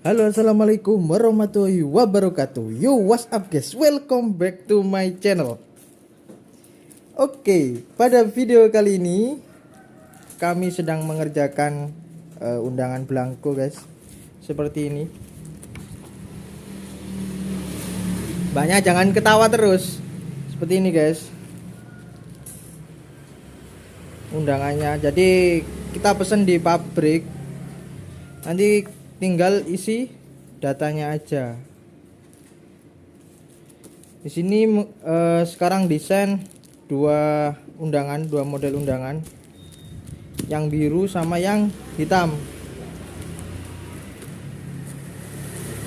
Halo, assalamualaikum warahmatullahi wabarakatuh. Yo, what's up guys? Welcome back to my channel. Oke, pada video kali ini kami sedang mengerjakan undangan belangko guys. Seperti ini. Banyak jangan ketawa terus. Seperti ini guys. Undangannya. Jadi kita pesen di pabrik. Nanti tinggal isi datanya aja. Di sini sekarang desain dua model undangan, yang biru sama yang hitam.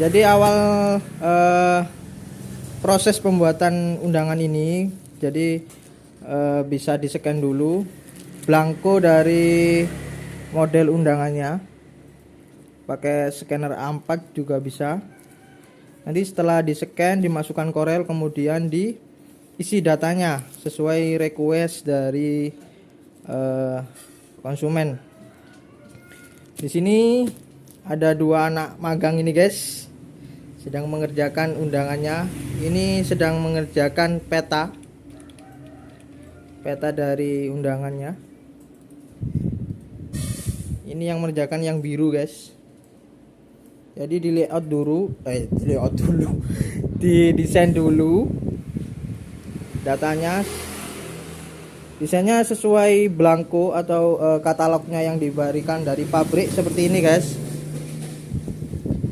Jadi awal proses pembuatan undangan ini, jadi bisa di-scan dulu belangko dari model undangannya. Pakai scanner A4 juga bisa. Nanti setelah di-scan, dimasukkan Corel, kemudian diisi datanya sesuai request dari konsumen. Di sini ada dua anak magang ini guys, sedang mengerjakan undangannya. Ini sedang mengerjakan peta dari undangannya. Ini yang mengerjakan yang biru guys. Jadi di layout dulu, di desain dulu datanya. Desainnya sesuai belangko atau katalognya yang diberikan dari pabrik seperti ini guys.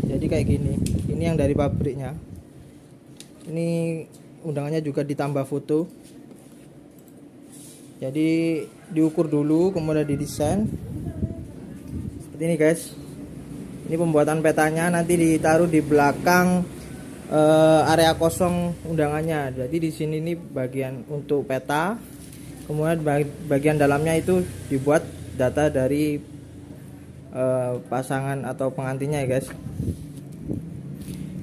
Jadi kayak gini. Ini yang dari pabriknya. Ini undangannya juga ditambah foto. Jadi diukur dulu, kemudian didesain. Seperti ini guys. Ini pembuatan petanya, nanti ditaruh di belakang area kosong undangannya. Jadi di sini nih bagian untuk peta, kemudian bagian dalamnya itu dibuat data dari pasangan atau pengantinnya ya guys.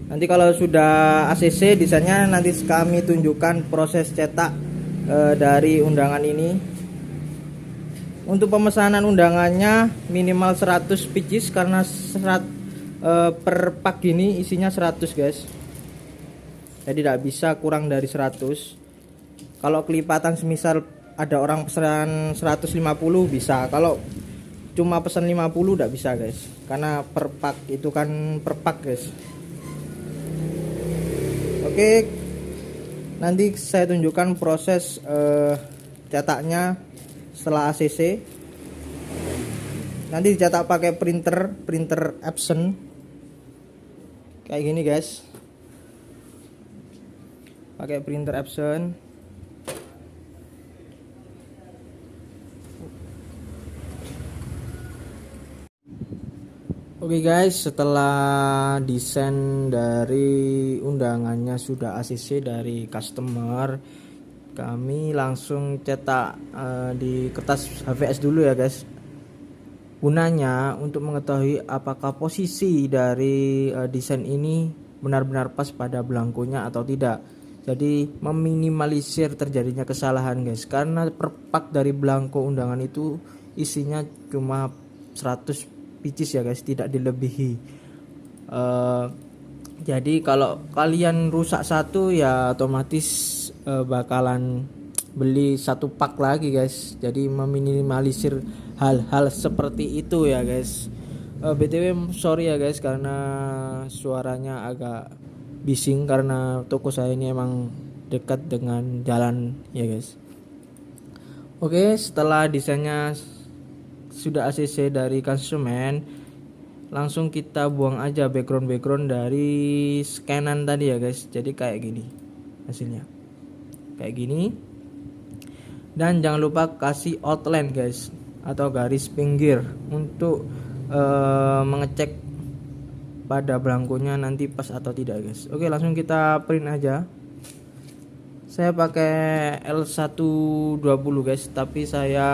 Nanti kalau sudah ACC desainnya, nanti kami tunjukkan proses cetak dari undangan ini. Untuk pemesanan undangannya minimal 100 pieces karena per pak gini isinya 100 guys. Jadi tidak bisa kurang dari 100. Kalau kelipatan semisal ada orang pesan 150 bisa. Kalau cuma pesan 50 tidak bisa guys. Karena per pak itu kan per pak guys. Oke. Nanti saya tunjukkan proses cetaknya setelah ACC. Nanti dicetak pakai printer Epson kayak gini guys, pakai printer Epson. Oke guys, setelah desain dari undangannya sudah ACC dari customer, kami langsung cetak di kertas HVS dulu ya guys. Gunanya untuk mengetahui apakah posisi dari desain ini benar-benar pas pada belangkonya atau tidak. Jadi meminimalisir terjadinya kesalahan guys, karena per pak dari belangko undangan itu isinya cuma 100 pieces ya guys, tidak dilebihi. Jadi kalau kalian rusak satu ya otomatis bakalan beli satu pak lagi guys. Jadi meminimalisir hal-hal seperti itu ya guys. BTW sorry ya guys karena suaranya agak bising karena toko saya ini emang dekat dengan jalan ya guys. Oke, setelah desainnya sudah ACC dari konsumen, langsung kita buang aja background dari scanan tadi ya guys. Jadi kayak gini hasilnya, kayak gini. Dan jangan lupa kasih outline guys atau garis pinggir untuk mengecek pada belangkonya nanti pas atau tidak guys. Oke, langsung kita print aja. Saya pakai L120 guys, tapi saya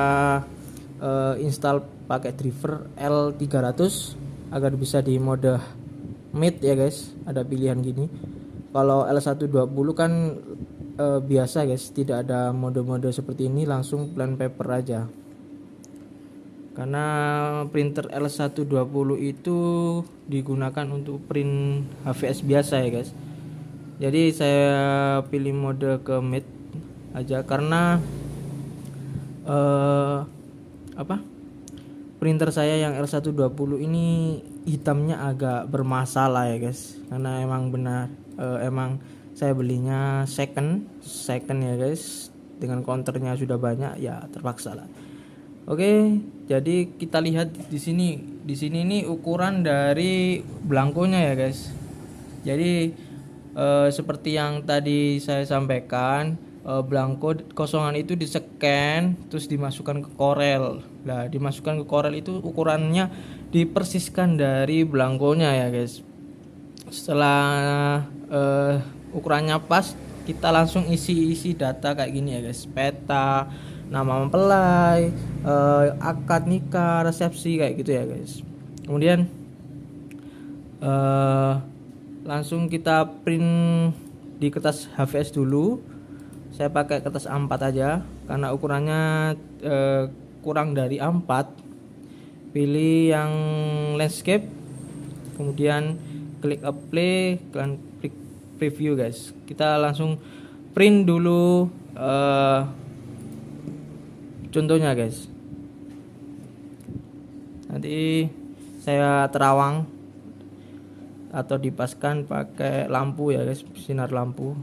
install pakai driver L300 agar bisa di mode mid ya guys. Ada pilihan gini. Kalau L120 kan biasa guys, tidak ada mode-mode seperti ini, langsung plan paper aja. karena printer L120 itu digunakan untuk print HVS biasa ya guys. Jadi saya pilih mode ke matte aja karena printer saya yang L120 ini hitamnya agak bermasalah ya guys, karena emang benar emang saya belinya second ya guys, dengan counternya sudah banyak ya terpaksa lah. Oke, jadi kita lihat di sini. Di sini nih ukuran dari belangkonya ya guys. Jadi seperti yang tadi saya sampaikan, belangko kosongan itu di-scan terus dimasukkan ke Corel. Nah, dimasukkan ke Corel itu ukurannya dipersiskan dari belangkonya ya guys. Setelah ukurannya pas, kita langsung isi data kayak gini ya guys. Peta, nama mempelai, akad nikah, resepsi kayak gitu ya guys. Kemudian langsung kita print di kertas HVS dulu. Saya pakai kertas A4 aja karena ukurannya kurang dari A4. Pilih yang landscape, kemudian klik apply, klik preview guys. Kita langsung print dulu contohnya guys. Nanti saya terawang atau dipaskan pakai lampu ya guys, sinar lampu.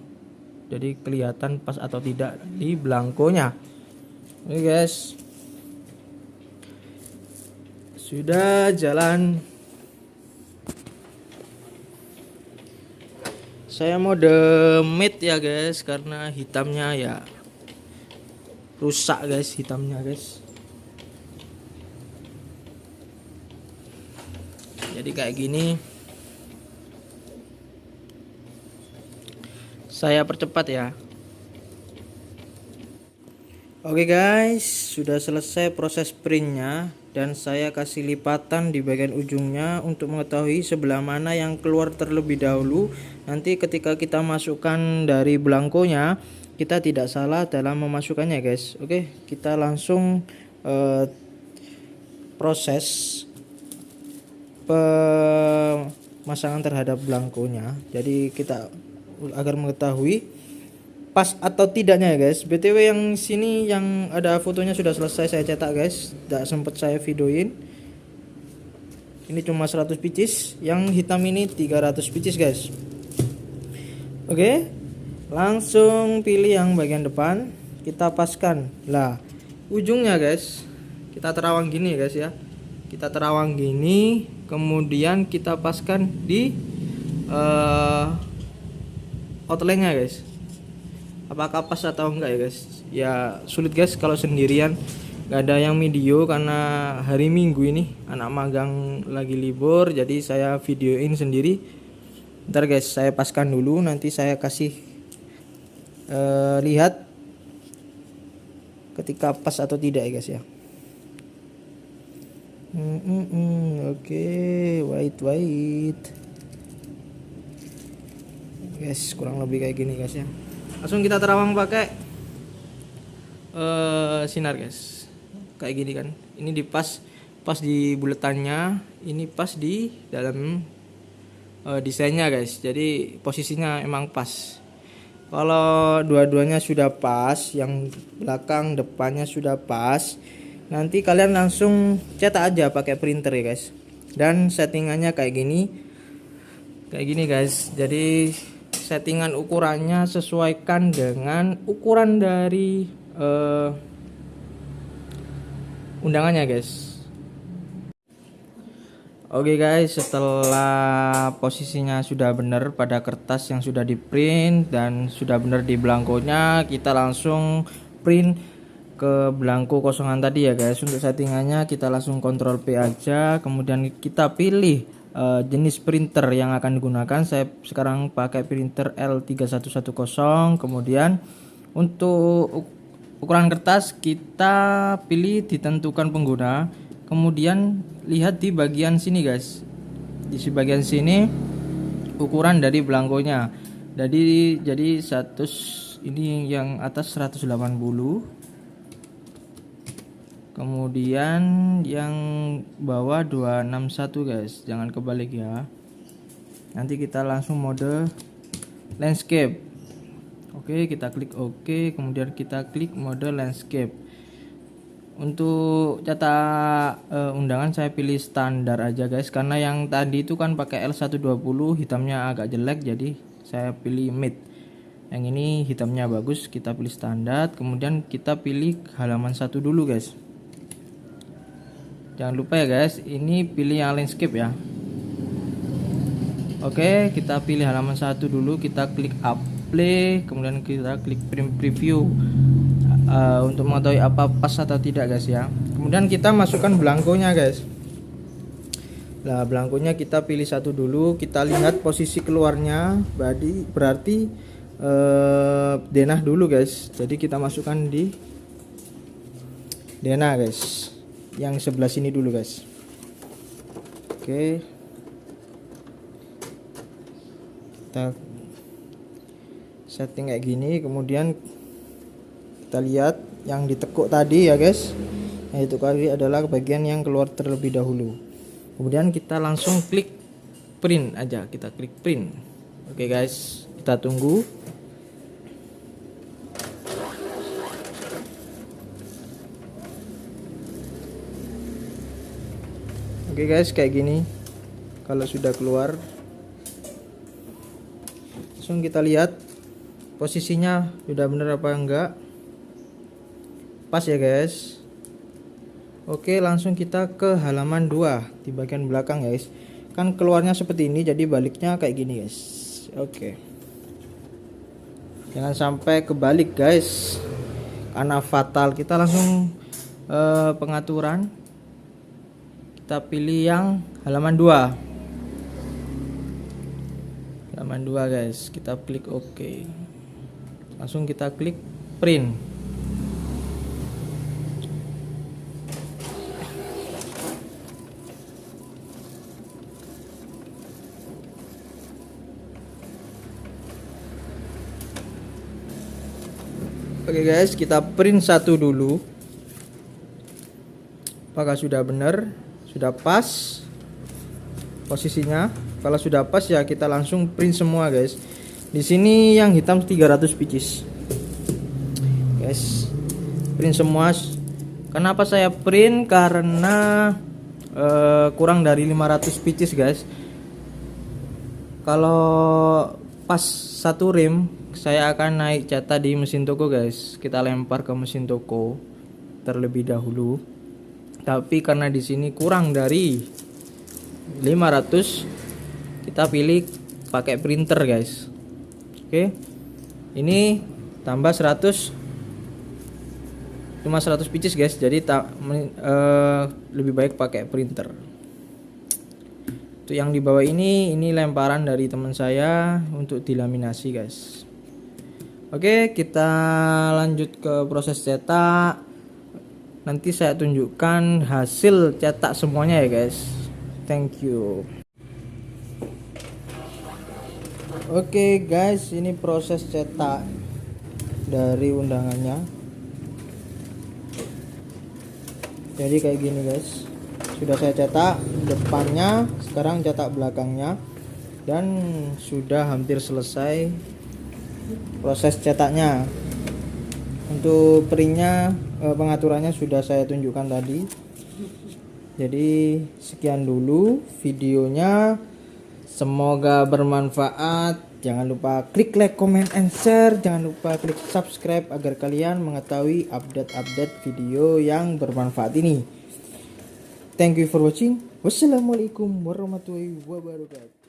Jadi kelihatan pas atau tidak di belangkonya. Oke guys. Sudah jalan. Saya mode matte ya guys karena hitamnya ya rusak guys, hitamnya guys. Jadi kayak gini. Saya percepat ya. Oke guys, sudah selesai proses printnya dan saya kasih lipatan di bagian ujungnya untuk mengetahui sebelah mana yang keluar terlebih dahulu. Nanti ketika kita masukkan dari belangkonya, kita tidak salah dalam memasukkannya guys. Oke, kita langsung proses pemasangan terhadap belangkonya. Jadi kita agar mengetahui pas atau tidaknya ya guys. BTW yang sini yang ada fotonya sudah selesai saya cetak guys, tidak sempat saya videoin. Ini cuma 100 pieces, yang hitam ini 300 pieces guys. Oke, langsung pilih yang bagian depan, kita paskan. Lah, ujungnya guys, kita terawang gini guys ya. Kita terawang gini, kemudian kita paskan di outline-nya guys. Apakah pas atau enggak ya guys? Ya sulit guys kalau sendirian, nggak ada yang video karena hari Minggu ini anak magang lagi libur, jadi saya videoin sendiri. Ntar guys saya paskan dulu, nanti saya kasih lihat ketika pas atau tidak ya guys ya. Oke, wait guys, kurang lebih kayak gini guys ya. Langsung kita terawang pakai sinar guys, kayak gini kan. Ini pas di buletannya, ini pas di dalam desainnya guys. Jadi posisinya emang pas. Kalau dua-duanya sudah pas, yang belakang depannya sudah pas, nanti kalian langsung cetak aja pakai printer ya guys. Dan settingannya kayak gini guys. Jadi settingan ukurannya sesuaikan dengan ukuran dari undangannya guys. Oke guys, setelah posisinya sudah benar pada kertas yang sudah di print dan sudah benar di belangkonya, kita langsung print ke belangko kosongan tadi ya guys. Untuk settingannya kita langsung Ctrl P aja, kemudian kita pilih jenis printer yang akan digunakan. Saya sekarang pakai printer L3110. Kemudian untuk ukuran kertas kita pilih ditentukan pengguna. Kemudian lihat di bagian sini guys, di bagian sini ukuran dari belangkonya. Jadi 100, ini yang atas 180, kemudian yang bawah 261 guys, jangan kebalik ya. Nanti kita langsung mode landscape. Oke, kita klik OK, kemudian kita klik mode landscape. Untuk cetak undangan saya pilih standar aja guys, karena yang tadi itu kan pakai L120 hitamnya agak jelek, jadi saya pilih mid. Yang ini hitamnya bagus, kita pilih standar. Kemudian kita pilih halaman 1 dulu guys. Jangan lupa ya guys, ini pilih yang landscape ya. Oke, kita pilih halaman 1 dulu, kita klik apply, kemudian kita klik print preview untuk mengetahui apa pas atau tidak guys ya. Kemudian kita masukkan belangkonya guys. Nah, belangkonya kita pilih 1 dulu, kita lihat posisi keluarnya, berarti denah dulu guys. Jadi kita masukkan di denah guys, yang sebelah sini dulu guys. Oke, kita setting kayak gini, kemudian kita lihat yang ditekuk tadi ya guys, yang itu kali adalah bagian yang keluar terlebih dahulu. Kemudian kita langsung klik print aja, kita klik print. Oke guys, kita tunggu. Oke guys, kayak gini. Kalau sudah keluar, langsung kita lihat posisinya sudah benar apa enggak. Pas ya guys. Oke, langsung kita ke halaman 2 di bagian belakang guys. Kan keluarnya seperti ini, jadi baliknya kayak gini guys. Oke, jangan sampai kebalik guys, karena fatal. Kita langsung pengaturan, kita pilih yang halaman 2. Halaman 2 guys, kita klik OK. Langsung kita klik print. Oke guys, kita print 1 dulu. Apakah sudah benar? Sudah pas posisinya? Kalau sudah pas ya kita langsung print semua guys. Di sini yang hitam 300 pieces. Guys, print semua. Kenapa saya print? Karena kurang dari 500 pieces guys. Kalau pas 1 rim, saya akan naik cetak di mesin toko guys. Kita lempar ke mesin toko terlebih dahulu. Tapi karena di sini kurang dari 500, kita pilih pakai printer guys. Oke, ini tambah 100, cuma 100 pieces guys, jadi lebih baik pakai printer. Untuk yang di bawah ini lemparan dari teman saya untuk dilaminasi guys. Oke, kita lanjut ke proses cetak. Nanti saya tunjukkan hasil cetak semuanya ya guys. Thank you. Oke guys, ini proses cetak dari undangannya. Jadi kayak gini guys. Sudah saya cetak depannya, sekarang cetak belakangnya, dan sudah hampir selesai proses cetaknya. Untuk printnya, pengaturannya sudah saya tunjukkan tadi. Jadi sekian dulu videonya, semoga bermanfaat. Jangan lupa klik like, comment, and share. Jangan lupa klik subscribe agar kalian mengetahui update-update video yang bermanfaat ini. Thank you for watching. Wassalamualaikum warahmatullahi wabarakatuh.